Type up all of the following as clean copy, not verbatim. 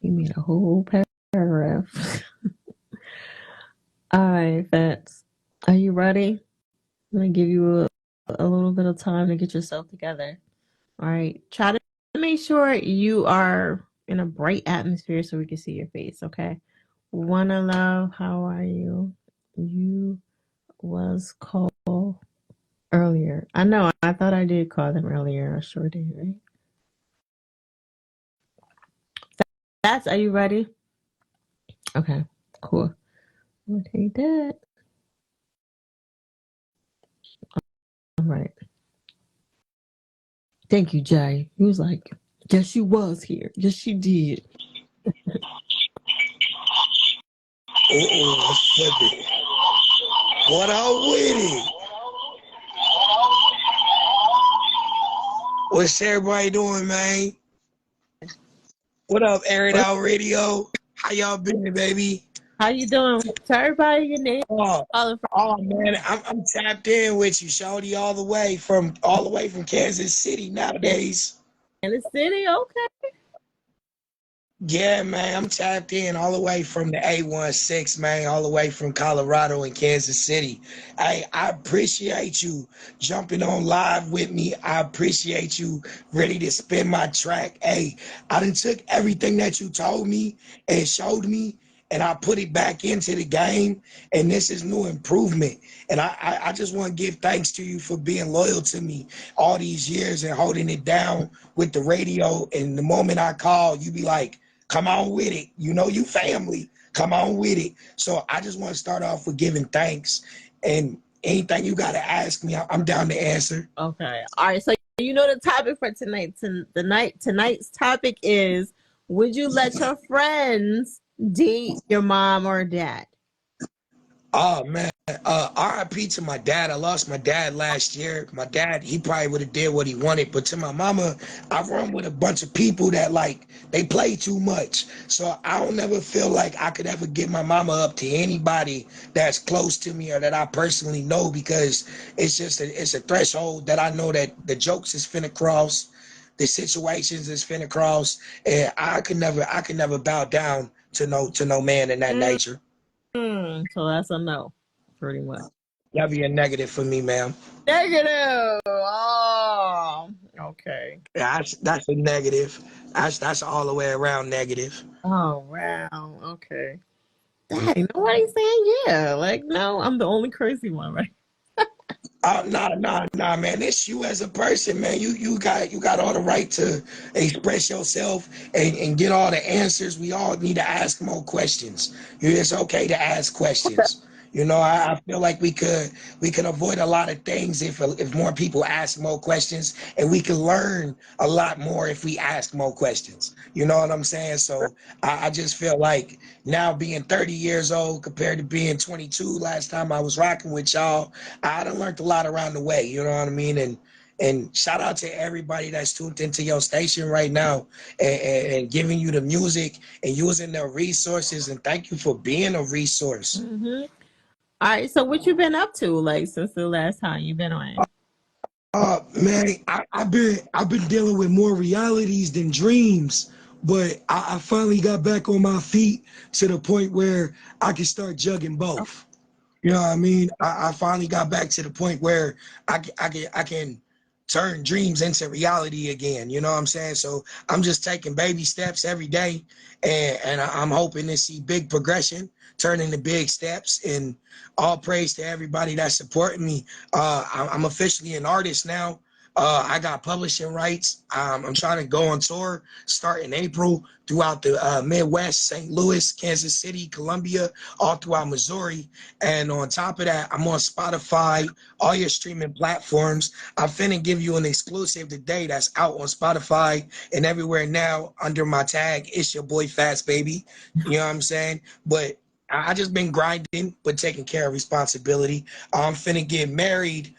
You made a whole paragraph. All right, Fats. Are you ready? I'm gonna give you a little bit of time to get yourself together. All right. Try to make sure you are in a bright atmosphere so we can see your face, okay? Wanna love, how are you? You was called earlier. I know, I thought I did call them earlier. I sure did, right? Fats, are you ready? Okay, cool. We'll take that. All right. Thank you, Jay. He was like, yes, she was here. Yes, she did. What's it? What up with it? What's everybody doing, man? What up, Air It What's, Out Radio? How y'all been, baby? how you doing? Tell everybody your name. Oh, Calling from oh man, I'm tapped in with you, Shorty, all the way from Kansas City nowadays. Kansas City. Okay. Yeah, man, I'm tapped in all the way from the A16, man, all the way from Colorado and Kansas City. I appreciate you jumping on live with me. I appreciate you ready to spin my track. Hey, I done took everything that you told me and showed me, and I put it back into the game, and this is new improvement. And I just want to give thanks to you for being loyal to me all these years and holding it down with the radio. And the moment I call, you be like, come on with it. You know, you family. Come on with it. So I just want to start off with giving thanks. And anything you got to ask me, I'm down to answer. Okay. All right. So you know the topic for tonight. Tonight's topic is: would you let your friends date your mom or dad? Oh, man. RIP to my dad. I lost my dad last year. My dad, he probably would have did what he wanted. But to my mama, I run with a bunch of people that like they play too much. So I don't ever feel like I could ever give my mama up to anybody that's close to me or that I personally know, because it's a threshold that I know that the jokes is finna cross, the situations is finna cross, and I could never bow down to no man in that nature. So that's a no, pretty much. That'd be a negative for me, ma'am. Negative. Oh, okay. That's a negative. That's all the way around negative. Oh, wow. Okay. Dang, nobody's saying yeah. Like, no, I'm the only crazy one, right? Nah, man. It's you as a person, man. You got all the right to express yourself and get all the answers. We all need to ask more questions. It's okay to ask questions. You know, I feel like we could avoid a lot of things if more people ask more questions, and we can learn a lot more if we ask more questions. You know what I'm saying? So I just feel like now being 30 years old compared to being 22 last time I was rocking with y'all, I done learned a lot around the way, you know what I mean? And shout out to everybody that's tuned into your station right now and giving you the music and using their resources. And thank you for being a resource. Mm-hmm. All right. So what you been up to, like, since the last time you been on? Man, I've been dealing with more realities than dreams, but I finally got back on my feet to the point where I can start jugging both. You know what I mean? I finally got back to the point where I can turn dreams into reality again. You know what I'm saying? So I'm just taking baby steps every day, and I'm hoping to see big progression, turn into big steps. And all praise to everybody that's supporting me. I'm officially an artist now. I got publishing rights. I'm trying to go on tour starting April throughout the Midwest, St. Louis, Kansas City, Columbia, all throughout Missouri. And on top of that, I'm on Spotify, all your streaming platforms. I'm finna give you an exclusive today that's out on Spotify and everywhere now under my tag. It's your boy Fast Baby. You know what I'm saying? But I just been grinding, but taking care of responsibility. I'm finna get married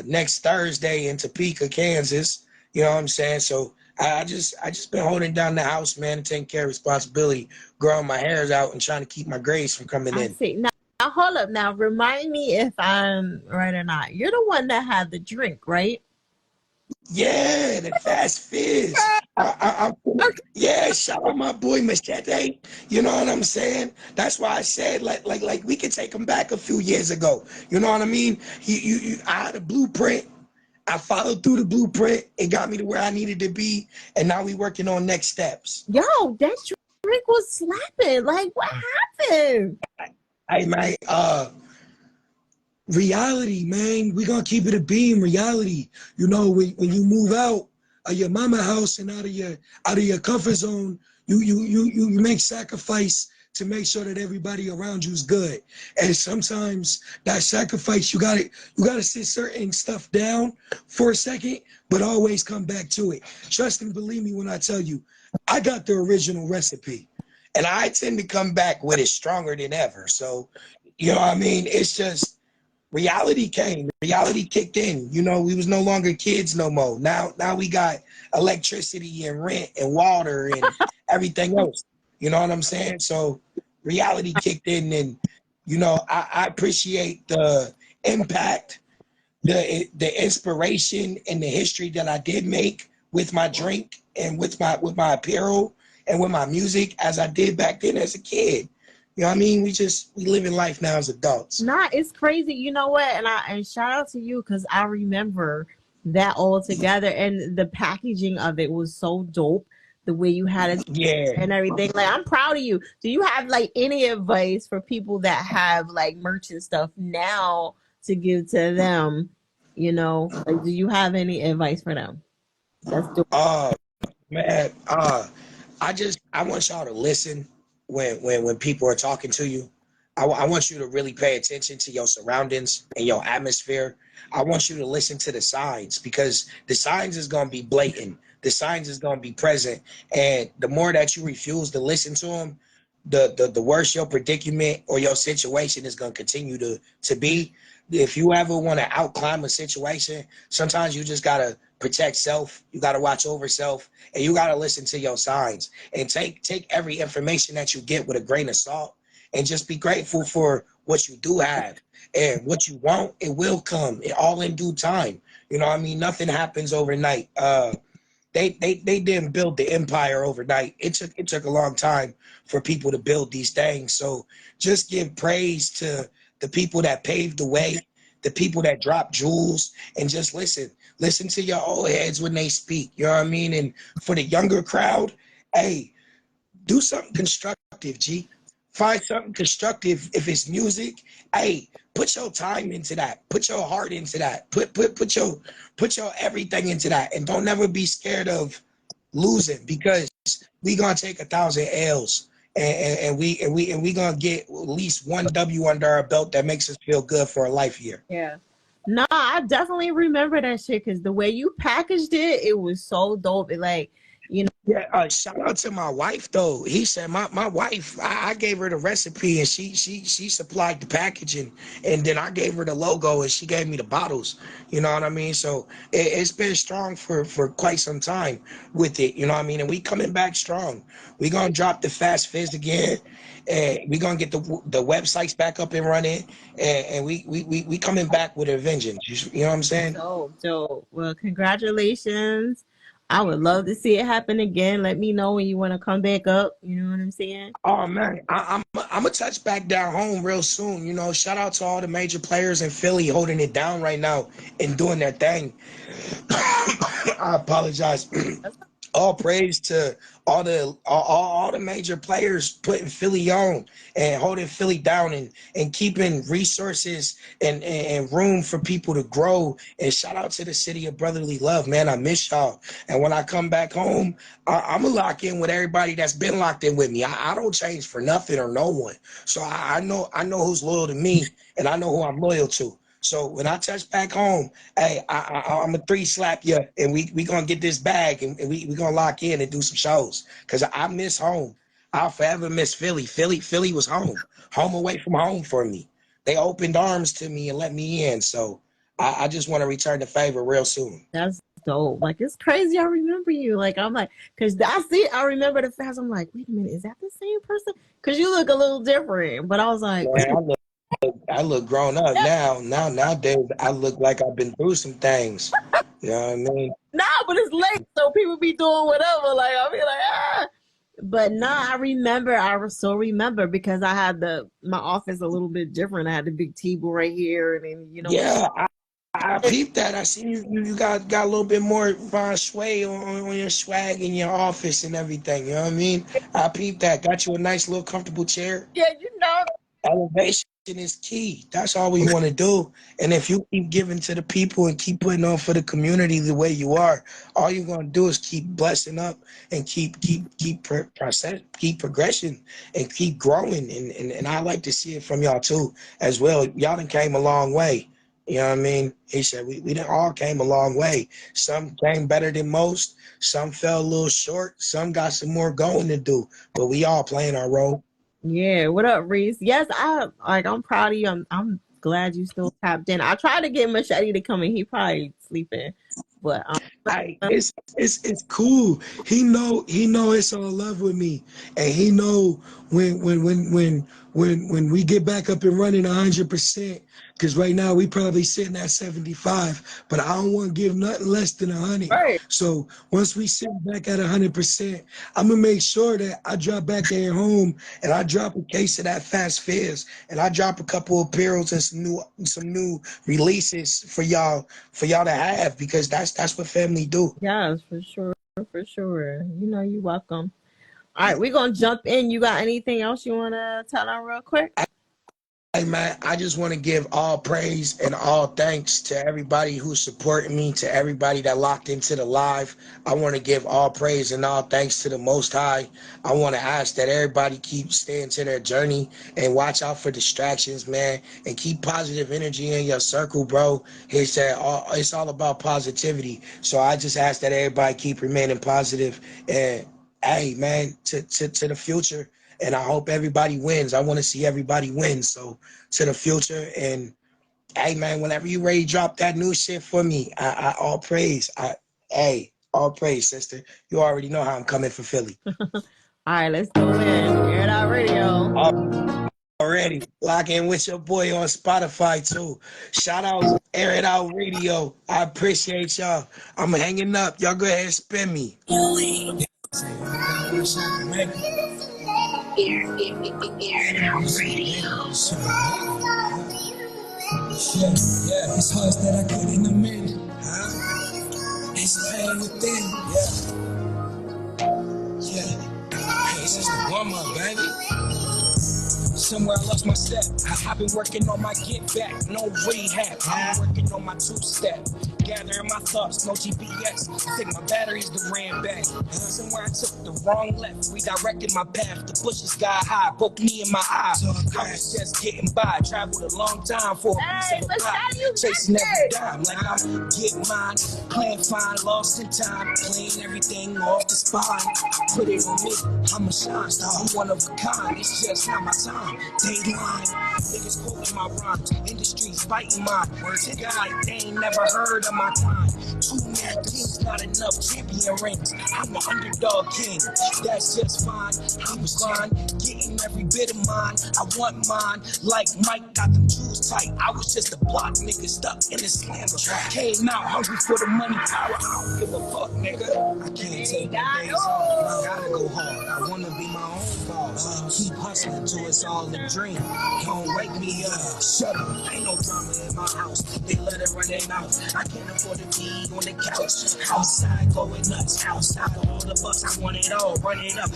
next Thursday in Topeka, Kansas. You know what I'm saying? So I just been holding down the house, man, and taking care of responsibility, growing my hairs out and trying to keep my grades from coming I in. see. Now, hold up. Now, remind me if I'm right or not. You're the one that had the drink, right? Yeah, the Fast Fizz. Yeah, shout out my boy Machete. You know what I'm saying? That's why I said like we could take him back a few years ago. You know what I mean? I had a blueprint. I followed through the blueprint. It got me to where I needed to be, and now we working on next steps. Yo, that drink was slapping. Like, what happened? Hey man, reality, man. We gonna keep it a beam. Reality. You know, when you move out of your mama house and out of your comfort zone, you make sacrifice to make sure that everybody around you is good. And sometimes that sacrifice, you gotta sit certain stuff down for a second, but always come back to it. Trust and believe me when I tell you, I got the original recipe. And I tend to come back with it stronger than ever. So, you know what I mean? It's just reality came, reality kicked in. You know, we was no longer kids no more. Now we got electricity and rent and water and everything else. You know what I'm saying? So reality kicked in, and you know, I appreciate the impact, the inspiration and the history that I did make with my drink and with my apparel and with my music as I did back then as a kid. You know what I mean? We live in life now as adults. Nah, it's crazy. You know what? And shout out to you because I remember that all together, and the packaging of it was so dope. The way you had it Yeah. and everything. Like, I'm proud of you. Do you have like any advice for people that have like merch and stuff now to give to them? You know, like, do you have any advice for them? That's dope. Man, I want y'all to listen when people are talking to you. I want you to really pay attention to your surroundings and your atmosphere. I want you to listen to the signs, because the signs is gonna be blatant. The signs is gonna be present, and the more that you refuse to listen to them, the worse your predicament or your situation is gonna continue to be. If you ever want to outclimb a situation, sometimes you just gotta protect self. You gotta watch over self, and you gotta listen to your signs and take every information that you get with a grain of salt, and just be grateful for what you do have, and what you want, it will come. It all in due time. You know what I mean? Nothing happens overnight. They didn't build the empire overnight. It took a long time for people to build these things. So just give praise to the people that paved the way, the people that dropped jewels, and just listen to your old heads when they speak. You know what I mean? And for the younger crowd, hey, do something constructive, G. Find something constructive. If it's music, hey, put your time into that. Put your heart into that. Put your everything into that. And don't never be scared of losing, because we gonna take 1,000 L's, and we gonna get at least one W under our belt that makes us feel good for a life year. Yeah. No, I definitely remember that shit because the way you packaged it, it was so dope. It, like, you know, Yeah, shout out to my wife though. He said my wife, I gave her the recipe, and she supplied the packaging, and then I gave her the logo and she gave me the bottles. You know what I mean? So it's been strong for quite some time with it. You know what I mean? And we coming back strong. We gonna drop the Fast Fizz again, and we gonna get the websites back up and running, and we coming back with a vengeance. You know what I'm saying? dope, dope. Well, congratulations. I would love to see it happen again. Let me know when you want to come back up. You know what I'm saying? Oh man, I'm gonna touch back down home real soon. You know, shout out to all the major players in Philly holding it down right now and doing their thing. I apologize. That's All praise to all the major players putting Philly on and holding Philly down, and keeping resources and room for people to grow. And shout out to the city of brotherly love, man. I miss y'all. And when I come back home, I'm gonna lock in with everybody that's been locked in with me. I don't change for nothing or no one. So I know who's loyal to me, and I know who I'm loyal to. So when I touch back home, hey, I'm a three slap you, and we gonna get this bag, and we gonna lock in and do some shows. Cause I miss home. I'll forever miss Philly. Philly was home away from home for me. They opened arms to me and let me in. So I just want to return the favor real soon. that's dope. Like, it's crazy. I remember you. Like, I'm like, because I see, I remember the fast. I'm like, wait a minute, is that the same person? Because you look a little different. But I was like, Man, I look grown up now. Nowadays I look like I've been through some things. You know what I mean? Nah, but it's late, so people be doing whatever. Like I'll be like, ah. But nah, I remember. So remember because I had my office a little bit different. I had the big table right here, and then Yeah, I peeped that. I see you got a little bit more Von Sway on your swag in your office and everything. You know what I mean? I peeped that. Got you a nice little comfortable chair. yeah, Elevation is key. That's all we want to do. And if you keep giving to the people and keep putting on for the community the way you are, all you're gonna do is keep blessing up and keep progression and keep growing. And I like to see it from y'all too as well. Y'all done came a long way. You know what I mean? He said we done all came a long way. Some came better than most. Some fell a little short. Some got some more going to do. But we all playing our role. Yeah, what up, Reese? Yes, I'm proud of you. I'm glad you still tapped in. I tried to get Machete to come in. He probably sleeping. But It's cool. He know it's all love with me, and he know when we get back up and running 100%. Because right now we probably sitting at 75, but I don't want to give nothing less than 100. right. So once we sit back at 100%, I'm gonna make sure that I drop back there home and I drop a case of that Fast Fizz and I drop a couple of apparels and some new releases for y'all to have because that's what family do. Yes, for sure. For sure. You welcome. All right, we're gonna jump in. You got anything else you wanna tell them real quick? Hey man, I just want to give all praise and all thanks to everybody who's supporting me, to everybody that locked into the live. I want to give all praise and all thanks to the Most High. I want to ask that everybody keep staying to their journey and watch out for distractions, man, and keep positive energy in your circle, bro. He said it's all about positivity. So I just ask that everybody keep remaining positive and hey man, to the future. And I hope everybody wins. I want to see everybody win. So to the future. And hey, man, whenever you ready to drop that new shit for me, I all praise. All praise, sister. You already know how I'm coming for Philly. All right, let's go in. Air It Out Radio. Already lock in with your boy on Spotify too. Shout out Air It Out Radio. I appreciate y'all. I'm hanging up. Y'all go ahead and spin me. Air It Out Radio. Yeah, it's hearts that I couldn't amend. Huh? It's pain within. Yeah. Hey, this is the warm up, baby. Somewhere I lost my step. I've been working on my get back, no rehab. I'm working on my two-step. Gathering my thoughts, no GPS. Think my batteries that ran back. Somewhere I took the wrong left. Redirected my path. The bushes got high, broke me in my eye. I was just getting by. Traveled a long time for a piece of a pie. Chasing every dime like I'm getting mine. Playing fine, lost in time. Playing everything off the spine. Put it on me, I'm a shine star. I'm one of a kind. It's just not my time. Dayline, niggas quoting my rhymes. Industries fighting mine. Words to God, they ain't never heard of my kind. Too many teams, not enough champion rings. I'm an underdog king, that's just fine. I'm grind, getting every bit of mine. I want mine, like Mike got them jewels tight. I was just a block nigga stuck in a slammer. Came out hungry for the money power. I don't give a fuck, nigga. I can't take my days off. I gotta go hard. I wanna be my own boss. Keep hustling till it's all a dream. Don't wake me up. Shut up. Ain't no drama in my house. They let it run their mouth. I can't afford to be on the couch. Outside going nuts. Outside all the bucks. I want it all. Run it up.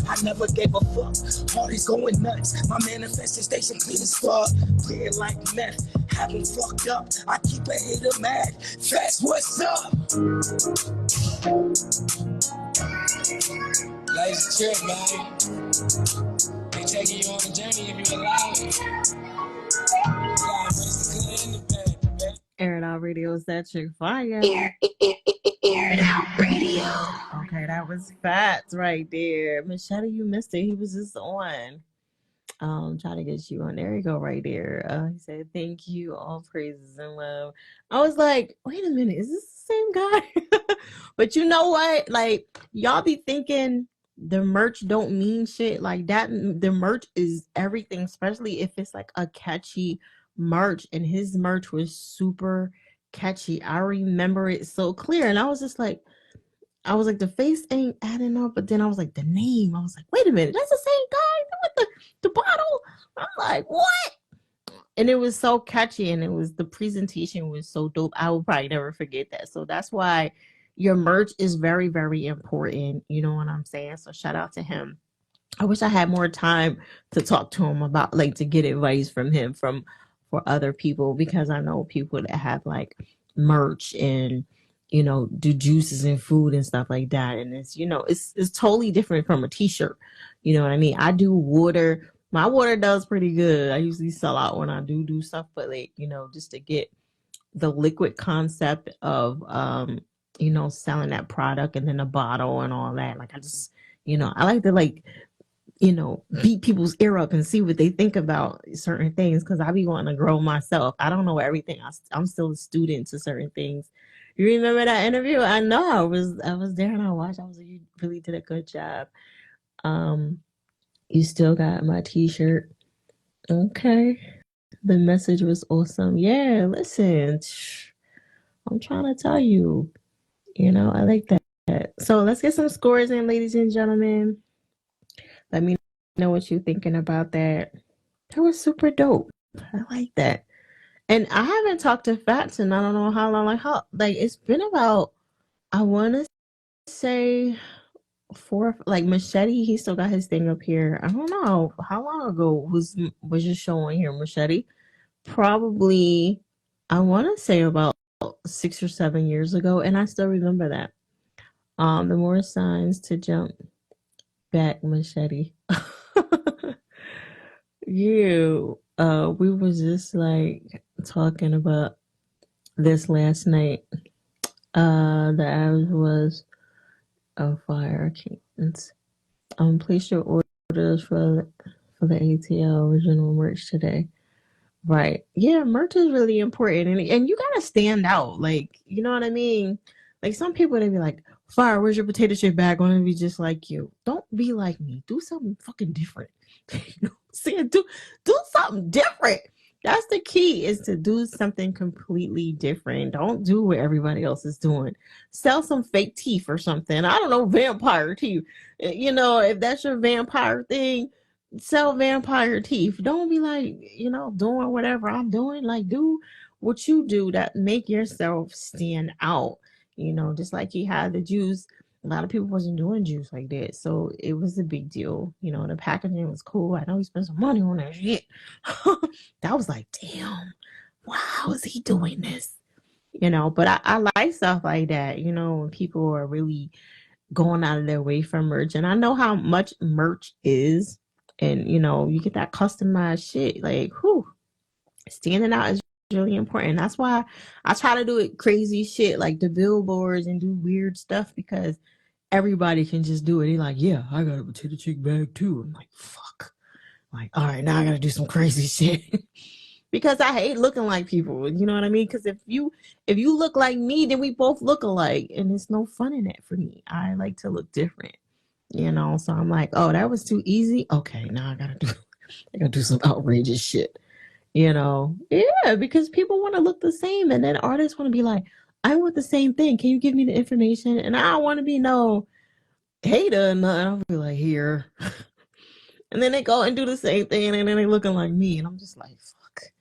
I never gave a fuck. Parties going nuts. My manifestation clean as fuck. Clear like meth. Having fucked up. I keep a hater mad. Fast, what's up? Life's a trip, man. They taking you on a journey if you allow it. You gotta embrace the good and the bad, man. Air It Out Radio, is that your fire? Air It Out Radio. Okay, that was Fats right there. Machete, you missed it. He was just on. Try to get you on. There you go, right there. He said, "Thank you, all praises and love." I was like, "Wait a minute, is this the same guy?" But you know what? Like, y'all be thinking the merch don't mean shit like that. The merch is everything, especially if it's like a catchy merch. And his merch was super catchy. I remember it so clear. And I was like, the face ain't adding up. But then I was like, the name. I was like, wait a minute, that's the same guy with the bottle. I'm like, what? And it was so catchy, and the presentation was so dope. I will probably never forget that. So that's why your merch is very, very important. You know what I'm saying? So shout out to him. I wish I had more time to talk to him about, like, to get advice from him for other people, because I know people that have like merch and, you know, do juices and food and stuff like that. And it's, you know, it's totally different from a t-shirt. You know what I mean? I do water. My water does pretty good. I usually sell out when I do stuff, but, like, you know, just to get the liquid concept of, you know, selling that product and then a bottle and all that. Like, I just, you know, I like to, like, you know, beat people's ear up and see what they think about certain things, because I be wanting to grow myself. I don't know everything. I'm still a student to certain things. You remember that interview? I know I was there and I watched. I was like, you really did a good job. You still got my t-shirt. Okay. The message was awesome. Yeah, listen, I'm trying to tell you, you know, I like that. So let's get some scores in, ladies and gentlemen. Let me know what you're thinking about that. That was super dope. I like that. And I haven't talked to Fats in I don't know how long. Like it's been about, I want to say like Machete. He still got his thing up here. I don't know how long ago was just showing here Machete. Probably, I want to say about 6 or 7 years ago, and I still remember that. The more signs to jump back, Machete. We was just like talking about this last night. The average was on fire. Place your orders for the ATL original merch today. Right. Yeah, merch is really important, and you gotta stand out. Like, you know what I mean? Like, some people, they be like, "Fire, where's your potato chip bag? I want to be just like you." Don't be like me. Do something fucking different. You know what I'm saying? Do something different. That's the key, is to do something completely different. Don't do what everybody else is doing. Sell some fake teeth or something. I don't know, vampire teeth. You know, if that's your vampire thing, sell vampire teeth. Don't be like, you know, doing whatever I'm doing. Like, do what you do that make yourself stand out. You know, just like he had the juice. A lot of people wasn't doing juice like that, so it was a big deal. You know, the packaging was cool. I know he spent some money on that shit. That was like, damn, wow, how is he doing this? You know, but I like stuff like that. You know, when people are really going out of their way for merch, and I know how much merch is. And, you know, you get that customized shit. Like, whew, standing out is really important. That's why I try to do it crazy shit, like the billboards, and do weird stuff, because everybody can just do it. They're like, yeah, I got a potato chip bag too. I'm like, fuck. Like, all right, now I gotta do some crazy shit. Because I hate looking like people. You know what I mean? Because if you look like me, then we both look alike, and there's no fun in that for me. I like to look different. You know, so I'm like, oh, that was too easy. Okay, now I gotta do some outrageous shit. You know, yeah, because people want to look the same, and then artists want to be like, I want the same thing. Can you give me the information? And I don't want to be no hater or nothing. I'll be like, here, and then they go and do the same thing, and then they looking like me, and I'm just like, fuck.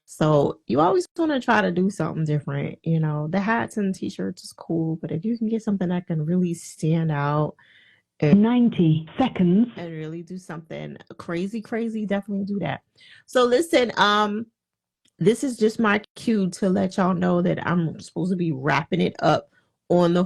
So you always want to try to do something different. You know, the hats and t-shirts is cool, but if you can get something that can really stand out. 90 seconds. And really do something crazy, definitely do that. So listen, this is just my cue to let y'all know that I'm supposed to be wrapping it up on the